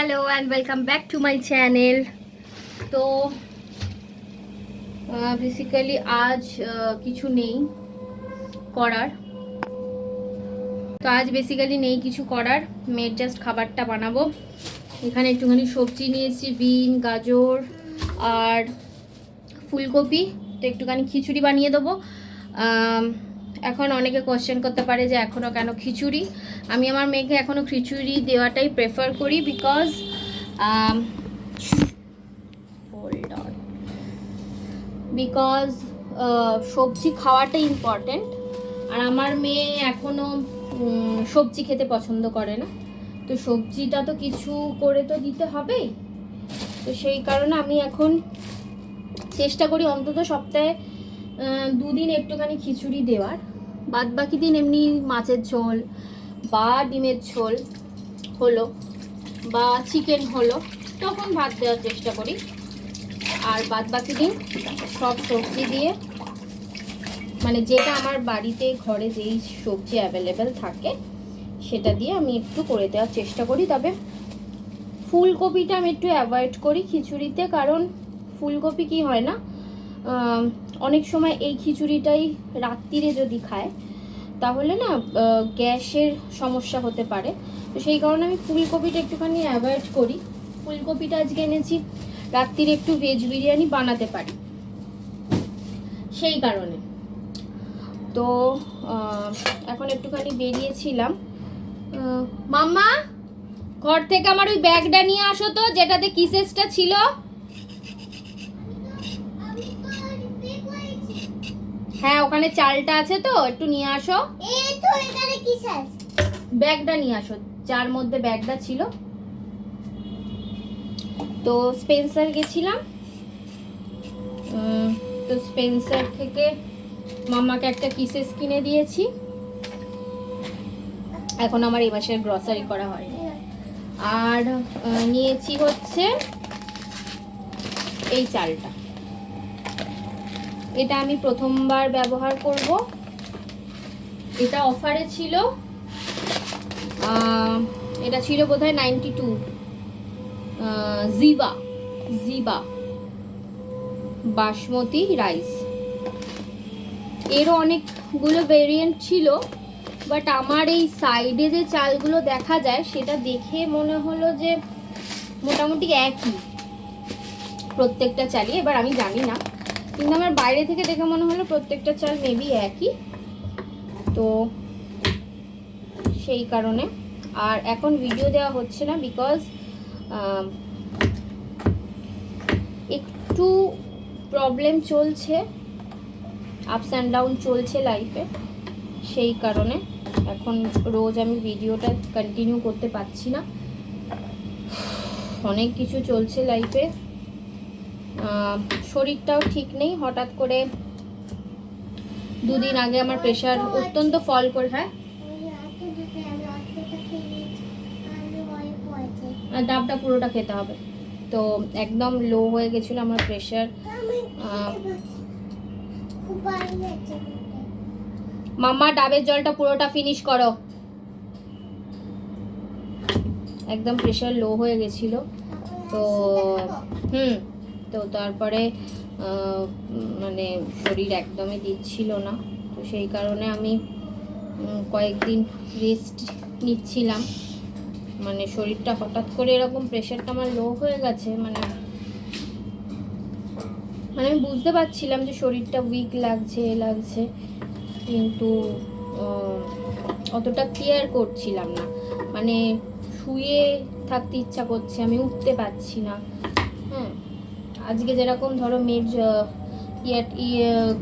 Hello and welcome back to my channel. तो basically आज কিছু নেই করার। তো আজ বেসিক্যালি নেই কিছু করার, মেয়ের জাস্ট খাবারটা বানাবো। এখানে একটুখানি সবজি নিয়েছি, বিন, গাজর আর ফুলকপি। তো একটুখানি খিচুড়ি বানিয়ে দেবো। এখন অনেকে কোয়েশ্চেন করতে পারে যে এখনও কেন খিচুড়ি। আমি আমার মেয়েকে এখনও খিচুড়ি দেওয়াটাই প্রেফার করি বিকজ সবজি খাওয়াটা ইম্পর্টেন্ট। আর আমার মেয়ে এখনও সবজি খেতে পছন্দ করে না, তো সবজিটা তো কিছু করে তো দিতে হবেই। তো সেই কারণে আমি এখন চেষ্টা করি অন্তত সপ্তাহে 2 দিন একটুখানি খিচুড়ি দেওয়ার। বাদ বাকি দিন এমনি মাছের ঝোল বা ডিমের ঝোল হলো বা চিকেন হলো, তখন ভাত দেওয়ার চেষ্টা করি। আর বাদ বাকি দিন সব সবজি দিয়ে, মানে যেটা আমার বাড়িতে ঘরে যেই সবজি অ্যাভেলেবেল থাকে সেটা দিয়ে আমি একটু করে দেওয়ার চেষ্টা করি। তবে ফুলকপিটা আমি একটু অ্যাভয়েড করি খিচুড়িতে, কারণ ফুলকপি কি হয় না, অনেক সময় এই খিচুড়িটাই রাত্রিরে যদি খায় তাহলে না গ্যাসের সমস্যা হতে পারে। তো সেই কারণে আমি ফুলকপিটা একটুখানি অ্যাভয়েড করি। ফুলকপিটা আজকে এনেছি রাত্রিরে একটু ভেজ বিরিয়ানি বানাতে পারি, সেই কারণে। তো এখন একটুখানি বেরিয়েছিলাম। মাম্মা, ঘর থেকে আমার ওই ব্যাগটা নিয়ে আসো তো, যেটাতে কিসেসটা ছিল। হ্যাঁ, ওখানে চালটা আছে, তো একটু নিয়ে আসো। ব্যাগটা নিয়ে আসো, যার মধ্যে ব্যাগটা ছিল। তো স্পেন্সার গেছিলাম, তো স্পেন্সার থেকে মাম্মাকে একটা কিসেস কিনে দিয়েছি। এখন আমার এই মাসের গ্রসারি করা হয়নি। আর নিয়েছি হচ্ছে এই চালটা, এটা আমি প্রথমবার ব্যবহার করব। এটা অফারে ছিল, এটা ছিল বোধহয় 92। জিবা বাসমতি রাইস। এরও অনেকগুলো ভেরিয়েন্ট ছিল, বাট আমার এই সাইডে যে চালগুলো দেখা যায় সেটা দেখে মনে হলো যে মোটামুটি একই প্রত্যেকটা চালই। এবার আমি জানি না, কিন্তু আমার বাইরে থেকে দেখে মনে হলো প্রত্যেকটা চাল মেবি একই, তো সেই কারণে। আর এখন ভিডিও দেওয়া হচ্ছে না বিকজ একটু প্রবলেম চলছে, আপস অ্যান্ড ডাউন চলছে লাইফে, সেই কারণে এখন রোজ আমি ভিডিওটা কন্টিনিউ করতে পারছি না। অনেক কিছু চলছে লাইফে, শরীরটাও ঠিক নেই। হঠাৎ করে 2 দিন আগে আমার প্রেশার অত্যন্ত ফল করে। হ্যাঁ, আর ডাবটা পুরোটা খেতে হবে। তো একদম লো হয়ে গেছিলো আমার প্রেশার। মাম্মা, ডাবের জলটা পুরোটা ফিনিশ করো। একদম প্রেশার লো হয়ে গেছিল। তো তো তারপরে মানে শরীর একদমই দিচ্ছিল না। তো সেই কারণে আমি কয়েকদিন রেস্ট নিচ্ছিলাম। মানে শরীরটা হঠাৎ করে এরকম প্রেশারটা আমার লো হয়ে গেছে, মানে আমি বুঝতে পারছিলাম যে শরীরটা উইক লাগছে, কিন্তু অতটা কেয়ার করছিলাম না। মানে শুয়ে থাকতে ইচ্ছা করছে, আমি উঠতে পারছি না। হ্যাঁ, আজকে যেরকম ধরো মেয়ের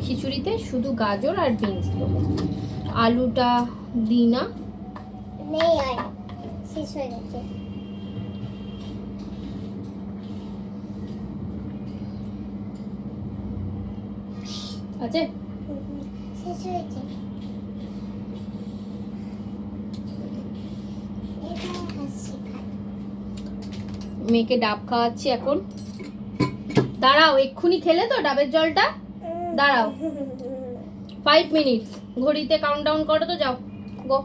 খিচুড়িতে শুধু গাজর আর বিনস দেবো, আলুটা দিই না। শেষ হয়ে গেছে। আছে, শেষ হয়েছে। মেয়েকে ডাব খাওয়াচ্ছি এখন। দাঁড়াও, এক্ষুনি খেলে তো ডাবের জলটা? দাঁড়াও 5 মিনিটস, ঘড়িতে কাউন্টডাউন করো তো, যাও গো।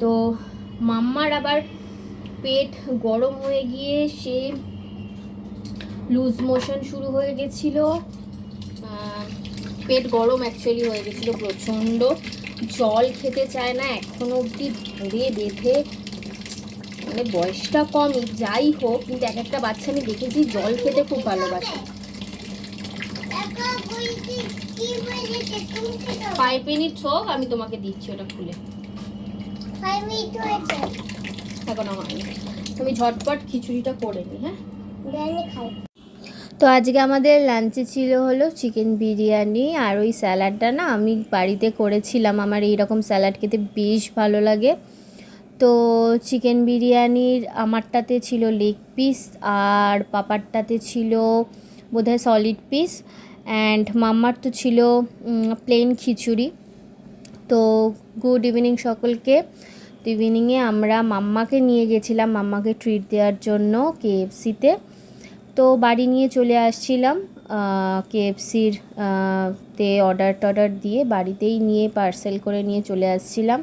তো মাম্মার আবার পেট গরম হয়ে গিয়ে সে লুজ মোশন শুরু হয়ে গেছিলো। পেট গরম অ্যাকচুয়ালি হয়ে গেছিলো প্রচণ্ড, জল খেতে চায় না এখনো অবধি ধরে বেঁধে, মানে বয়সটা কমই যাই হোক, কিন্তু এক একটা বাচ্চা আমি দেখেছি জল খেতে খুব ভালোবাসে। 5 মিনিট হোক, আমি তোমাকে দিচ্ছি ওটা খুলে। 5 মিনিট হয়েছে, এখনো হয়নি, তুমি ঝটপট খিচুড়িটা করে নি। হ্যাঁ, খাই। তো আজকে আমাদের লাঞ্চে ছিল হলো চিকেন বিরিয়ানি, আর ওই স্যালাডটা না আমি বাড়িতে করেছিলাম, আমার এইরকম স্যালাড খেতে বেশ ভালো লাগে। তো চিকেন বিরিয়ানির আমারটাতে ছিল লেগ পিস, আর পাপারটাতে ছিল বোধহয় সলিড পিস, অ্যান্ড মাম্মার তো ছিল প্লেন খিচুড়ি। তো গুড ইভিনিং সকলকে। তো ইভিনিংয়ে আমরা মাম্মাকে নিয়ে গেছিলাম মাম্মাকে ট্রিট দেওয়ার জন্য কেএফসিতে। তো বাড়ি নিয়ে চলে আসছিলাম, কেএফসির তে অর্ডার দিয়ে বাড়িতেই নিয়ে পার্সেল করে নিয়ে চলে আসছিলাম।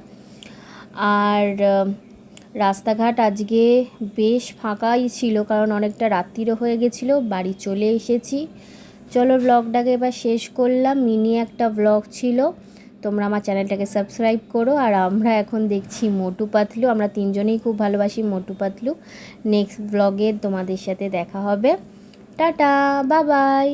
আর রাস্তাঘাট আজকে বেশ ফাঁকাই ছিল, কারণ অনেকটা রাত্রিরও হয়ে গেছিলো, বাড়ি চলে এসেছি। চলো ব্লগটাকে এবার শেষ করলাম, মিনি একটা ব্লগ ছিল। তোমরা আমার চ্যানেলটাকে সাবস্ক্রাইব করো। আর আমরা এখন দেখছি মোটু পাতলু, আমরা তিনজনেই খুব ভালোবাসি মোটু পাতলু। নেক্সট ব্লগে তোমাদের সাথে দেখা হবে। Tata, bye bye.